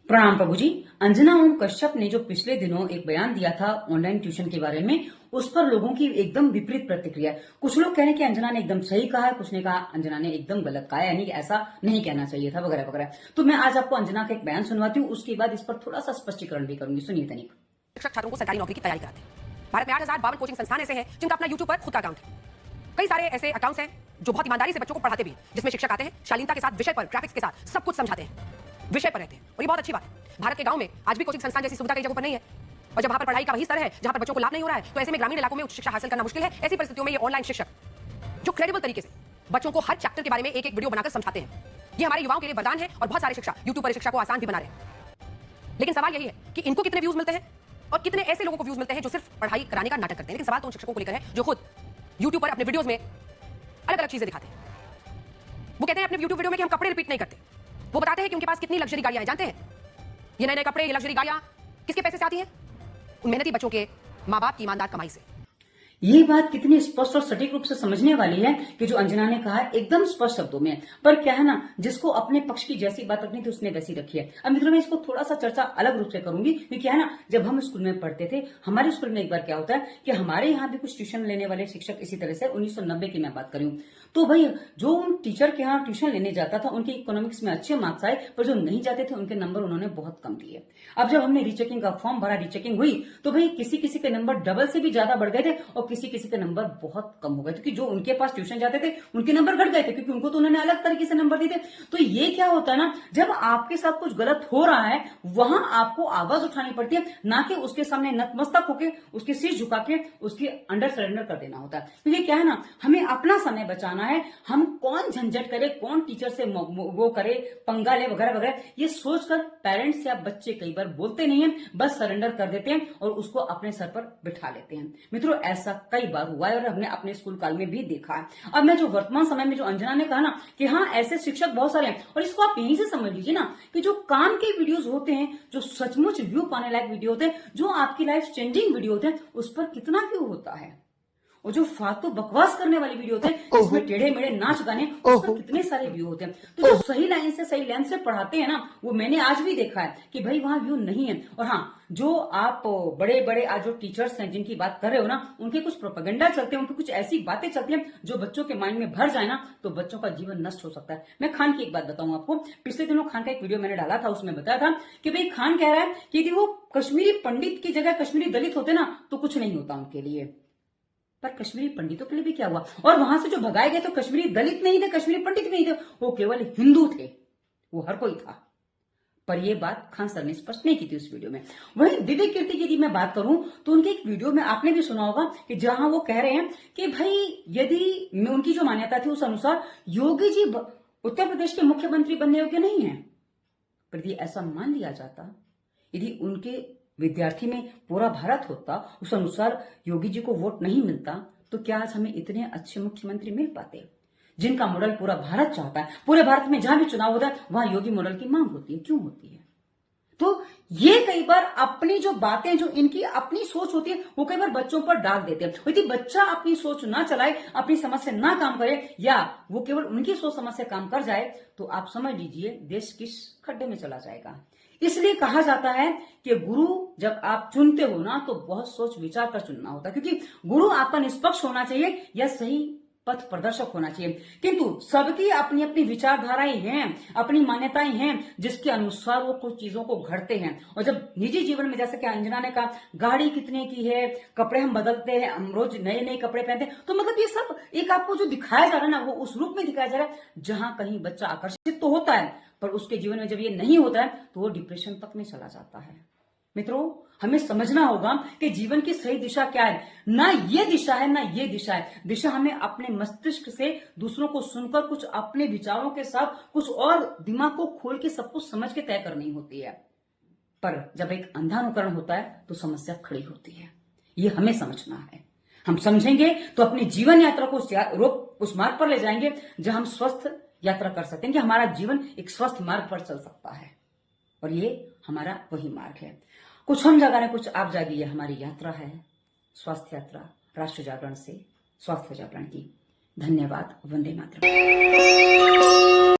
प्रणाम प्रभु जी। अंजना ओम कश्यप ने जो पिछले दिनों एक बयान दिया था ऑनलाइन ट्यूशन के बारे में, उस पर लोगों की एकदम विपरीत प्रतिक्रिया है। कुछ लोग कह रहे हैं कि अंजना ने एकदम सही कहा है, कुछ ने कहा अंजना ने एकदम गलत कहा है, यानी कि ऐसा नहीं कहना चाहिए था वगैरह वगैरह। तो मैं आज आपको अंजना का एक बयान सुनवाती हूँ, उसके बाद इस पर थोड़ा सा स्पष्टीकरण भी करूंगी। सुनिए तनिक। शिक्षक छात्रों को सरकारी नौकरी की तैयारी कराते हैं। भारत में 8,052 कोचिंग संस्थान ऐसे हैं जिनका अपना यूट्यूब पर खुद का अकाउंट है। कई सारे ऐसे अकाउंट्स हैं जो बहुत ईमानदारी से बच्चों को पढ़ाते भी हैं, जिसमें शिक्षक आते हैं, शालीनता के साथ विषय पर, ग्राफिक्स के साथ सब कुछ समझाते हैं, विषय पर रहते हैं, और ये बहुत अच्छी बात है। भारत के गांव में आज भी कोचिंग संस्थान जैसी सुविधा कई जगहों पर नहीं है, और जब वहां पर पढ़ाई का वही स्तर है जहां पर बच्चों को लाभ नहीं हो रहा है, तो ऐसे में ग्रामीण इलाकों में उच्च शिक्षा हासिल करना मुश्किल है। ऐसी परिस्थितियों में ये ऑनलाइन शिक्षक जो क्रेडिबल तरीके से बच्चों को हर चैप्टर के बारे में एक एक वीडियो बनाकर समझाते हैं, ये हमारे युवाओं के लिए वरदान है, और बहुत सारे शिक्षा यूट्यूब पर शिक्षा को आसान भी बना रहे हैं। लेकिन सवाल यही है कि इनको कितने व्यूज मिलते हैं और कितने ऐसे लोगों को व्यूज मिलते हैं जो सिर्फ पढ़ाई कराने का नाटक करते हैं। लेकिन सवाल तो उन शिक्षकों को लेकर है जो खुद यूट्यूब पर अपने वीडियोस में अलग अलग चीजें दिखाते हैं। वो कहते हैं अपने यूट्यूब वीडियो में कि हम कपड़े रिपीट नहीं करते। वो बताते हैं कि उनके पास कितनी लग्जरी गाड़ियां हैं। जानते हैं ये नए नए कपड़े, ये लग्जरी गाड़ियां किसके पैसे से आती हैं? उन मेहनती बच्चों के मां बाप की ईमानदार कमाई से। ये बात कितनी स्पष्ट और सटीक रूप से समझने वाली है कि जो अंजना ने कहा है एकदम स्पष्ट शब्दों में। पर क्या है ना, जिसको अपने पक्ष की जैसी बात रखनी थी उसने वैसी रखी है। अब मित्रों मैं इसको थोड़ा सा चर्चा अलग रूप से करूंगी, क्योंकि क्या है ना, जब हम स्कूल में पढ़ते थे, हमारे स्कूल में एक बार क्या होता है कि हमारे यहाँ भी कुछ ट्यूशन लेने वाले शिक्षक इसी तरह से 1990 की मैं बात करूं, तो भाई जो उन टीचर के यहाँ ट्यूशन लेने जाता था उनके इकोनॉमिक्स में अच्छे मार्क्स आए, पर जो नहीं जाते थे उनके नंबर उन्होंने बहुत कम दिए। अब जब हमने रीचेकिंग का फॉर्म भरा, रीचेकिंग हुई, तो भाई किसी किसी के नंबर डबल से भी ज्यादा बढ़ गए थे और किसी किसी के नंबर बहुत कम हो गए, क्योंकि जो उनके पास ट्यूशन जाते थे उनके नंबर घट गए थे, क्योंकि उनको तो उन्होंने अलग तरीके से नंबर दिए थे। तो ये क्या होता है ना, जब आपके साथ कुछ गलत हो रहा है वहां आपको आवाज उठानी पड़ती है, ना कि उसके सामने नतमस्तक होकर उसके सिर झुका के उसके अंडर सरेंडर कर देना होता है। क्योंकि क्या है ना, हमें अपना समय बचाना है। हम कौन झंझट करे, कौन टीचर से वो करे, पंगा ले वगैरह वगैरह, ये सोचकर पेरेंट्स या बच्चे कई बार बोलते नहीं है, बस सरेंडर कर देते हैं और उसको अपने सर पर बिठा लेते हैं। मित्रों ऐसा कई बार हुआ है और हमने अपने स्कूल काल में भी देखा है। अब मैं जो वर्तमान समय में जो अंजना ने कहा ना कि हाँ ऐसे शिक्षक बहुत सारे हैं, और इसको आप यहीं से समझ लीजिए ना कि जो काम के वीडियोस होते हैं, जो सचमुच व्यू पाने लायक वीडियो होते हैं, जो आपकी लाइफ चेंजिंग वीडियो होते हैं, उस पर कितना व्यू होता है। और जो फालतू बकवास करने वाली वीडियो होते हैं जिसमें टेढ़े मेढ़े नाच गाने, उस पर कितने सारे व्यू होते हैं। तो जो सही लाइन से सही लेंथ से पढ़ाते हैं ना, वो मैंने आज भी देखा है कि भाई वहां व्यू नहीं है। और हाँ, जो आप बड़े बड़े आज जो टीचर्स हैं जिनकी बात कर रहे हो ना, उनके कुछ प्रोपेगेंडा चलते हैं, उनकी कुछ ऐसी बातें चलती हैं जो बच्चों के माइंड में भर जाए ना, तो बच्चों का जीवन नष्ट हो सकता है। मैं खान की एक बात बताऊं आपको, पिछले दिनों खान का एक वीडियो मैंने डाला था, उसमें बताया था कि भाई खान कह रहा है कि यदि वो कश्मीरी पंडित की जगह कश्मीरी दलित होते ना तो कुछ नहीं होता उनके लिए। पर कश्मीरी पंडितों के लिए भी क्या हुआ, और वहां से जो भगाए गए तो कश्मीरी दलित नहीं थे, कश्मीरी पंडित नहीं थे, वो केवल हिंदू थे, वो हर कोई था। पर ये बात खान सर ने स्पष्ट नहीं की थी उस वीडियो में। वहीं दिव्य कीर्ति की यदि मैं बात करूं तो उनके एक वीडियो में आपने भी सुना होगा कि जहां वो कह रहे हैं कि भाई यदि उनकी जो मान्यता थी उस अनुसार योगी जी उत्तर प्रदेश के मुख्यमंत्री बनने योग्य नहीं है। पर यदि ऐसा मान लिया जाता, यदि उनके विद्यार्थी में पूरा भारत होता, उस अनुसार योगी जी को वोट नहीं मिलता, तो क्या आज हमें इतने अच्छे मुख्यमंत्री मिल पाते, जिनका मॉडल पूरा भारत चाहता है। पूरे भारत में जहां भी चुनाव होता है वहां योगी मॉडल की मांग होती है। क्यों होती है? तो ये कई बार अपनी जो बातें, जो इनकी अपनी सोच होती है, वो कई बार बच्चों पर डाल देते हैं। यदि बच्चा अपनी सोच ना चलाए, अपनी समझ से ना काम करे, या वो केवल उनकी सोच समझ से काम कर जाए, तो आप समझ लीजिए देश किस खड्डे में चला जाएगा। इसलिए कहा जाता है कि गुरु जब आप चुनते हो ना तो बहुत सोच विचार कर चुनना होता है, क्योंकि गुरु आपका निष्पक्ष होना चाहिए या सही पथ प्रदर्शक होना चाहिए। किंतु सबकी अपनी अपनी विचारधाराएं हैं, अपनी मान्यताएं हैं, जिसके अनुसार वो कुछ चीजों को घड़ते हैं। और जब निजी जीवन में, जैसे कि अंजना ने कहा गाड़ी कितने की है, कपड़े हम बदलते हैं, हम रोज नए नए कपड़े पहनते हैं, तो मतलब ये सब एक आपको जो दिखाया जा रहा है ना, वो उस रूप में दिखाया जा रहा है जहां कहीं बच्चा आकर्षित तो होता है, पर उसके जीवन में जब ये नहीं होता है तो वो डिप्रेशन तक में चला जाता है। मित्रों हमें समझना होगा कि जीवन की सही दिशा क्या है। ना ये दिशा है ना ये दिशा है। दिशा हमें अपने मस्तिष्क से दूसरों को सुनकर कुछ अपने विचारों के साथ कुछ और दिमाग को खोल के सब कुछ समझ के तय करनी होती है। पर जब एक अंधा अनुकरण होता है तो समस्या खड़ी होती है। ये हमें समझना है। हम समझेंगे तो अपनी जीवन यात्रा को उस मार्ग पर ले जाएंगे जहां हम स्वस्थ यात्रा कर सकेंगे। हमारा जीवन एक स्वस्थ मार्ग पर चल सकता है, और ये हमारा वही मार्ग है। कुछ हम जागरें, कुछ आप जागिए, हमारी यात्रा है स्वास्थ्य यात्रा, राष्ट्र जागरण से स्वास्थ्य जागरण की। धन्यवाद। वंदे मातरम।